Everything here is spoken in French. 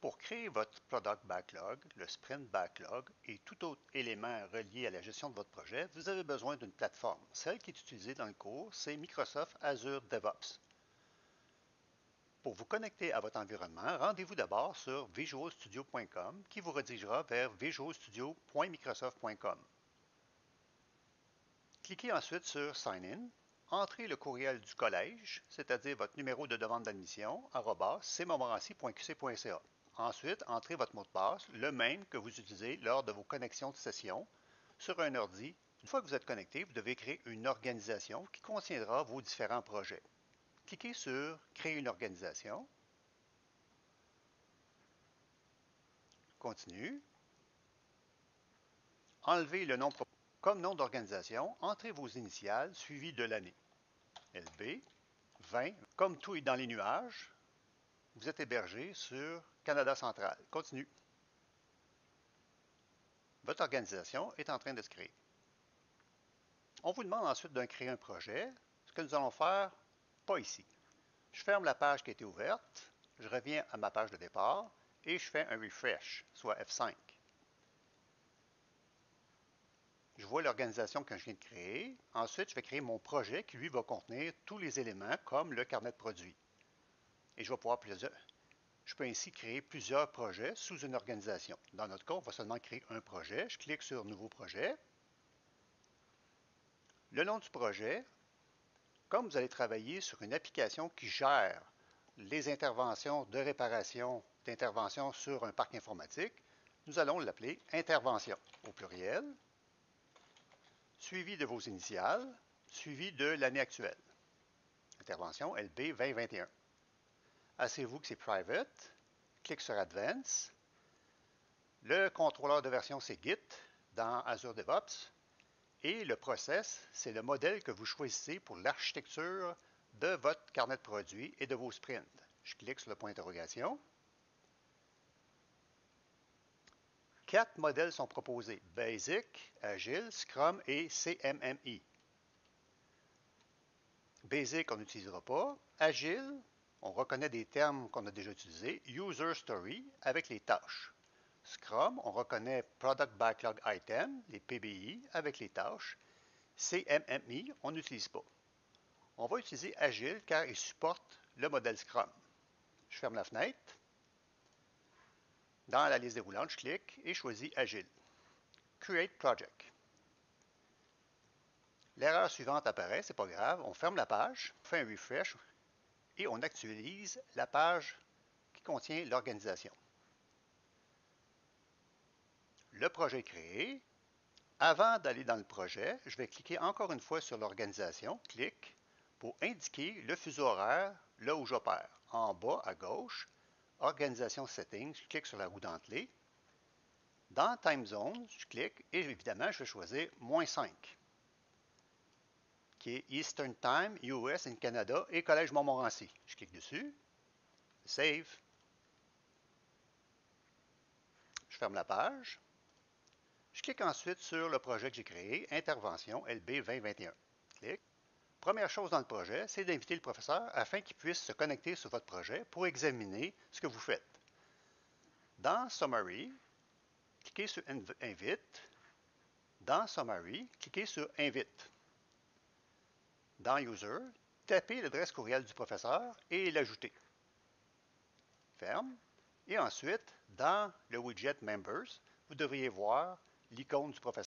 Pour créer votre Product Backlog, le Sprint Backlog et tout autre élément relié à la gestion de votre projet, vous avez besoin d'une plateforme. Celle qui est utilisée dans le cours, c'est Microsoft Azure DevOps. Pour vous connecter à votre environnement, rendez-vous d'abord sur visualstudio.com qui vous redirigera vers visualstudio.microsoft.com. Cliquez ensuite sur Sign In. Entrez le courriel du collège, c'est-à-dire votre numéro de demande d'admission, @cmontmorency.qc.ca. Ensuite, entrez votre mot de passe, le même que vous utilisez lors de vos connexions de session, sur un ordi. Une fois que vous êtes connecté, vous devez créer une organisation qui contiendra vos différents projets. Cliquez sur Créer une organisation. Continue. Enlevez le nom comme nom d'organisation, entrez vos initiales suivies de l'année. LB 20. Comme tout est dans les nuages, vous êtes hébergé sur Canada Central. Continue. Votre organisation est en train de se créer. On vous demande ensuite de créer un projet. Ce que nous allons faire, pas ici. Je ferme la page qui a été ouverte, je reviens à ma page de départ et je fais un refresh, soit F5. Je vois l'organisation que je viens de créer. Ensuite, je vais créer mon projet qui, lui, va contenir tous les éléments comme le carnet de produits. Et je peux ainsi créer plusieurs projets sous une organisation. Dans notre cas, on va seulement créer un projet. Je clique sur Nouveau projet. Le nom du projet, comme vous allez travailler sur une application qui gère les interventions de réparation d'intervention sur un parc informatique, nous allons l'appeler Intervention au pluriel, suivi de vos initiales, suivi de l'année actuelle. Intervention LB 2021. Asseyez-vous que c'est Private. Clique sur Advance. Le contrôleur de version, c'est Git dans Azure DevOps. Et le process, c'est le modèle que vous choisissez pour l'architecture de votre carnet de produits et de vos sprints. Je clique sur le point d'interrogation. 4 modèles sont proposés: Basic, Agile, Scrum et CMMI. Basic, on n'utilisera pas. Agile, on reconnaît des termes qu'on a déjà utilisés. User Story, avec les tâches. Scrum, on reconnaît Product Backlog Item, les PBI, avec les tâches. CMMI, on n'utilise pas. On va utiliser Agile car il supporte le modèle Scrum. Je ferme la fenêtre. Dans la liste déroulante, je clique et choisis Agile. Create Project. L'erreur suivante apparaît, c'est pas grave. On ferme la page, on fait un refresh et on actualise la page qui contient l'organisation. Le projet est créé. Avant d'aller dans le projet, je vais cliquer encore une fois sur l'organisation. Clique pour indiquer le fuseau horaire là où j'opère. En bas à gauche, Organisation Settings, je clique sur la roue dentelée. Dans Time Zone, je clique et évidemment, je vais choisir -5, qui est Eastern Time, US et Canada et Collège Montmorency. Je clique dessus, Save. Je ferme la page. Je clique ensuite sur le projet que j'ai créé, Intervention LB 2021. Clique. Première chose dans le projet, c'est d'inviter le professeur afin qu'il puisse se connecter sur votre projet pour examiner ce que vous faites. Dans Summary, cliquez sur Invite. Dans Summary, cliquez sur Invite. Dans User, tapez l'adresse courriel du professeur et l'ajouter. Ferme. Et ensuite, dans le widget Members, vous devriez voir l'icône du professeur.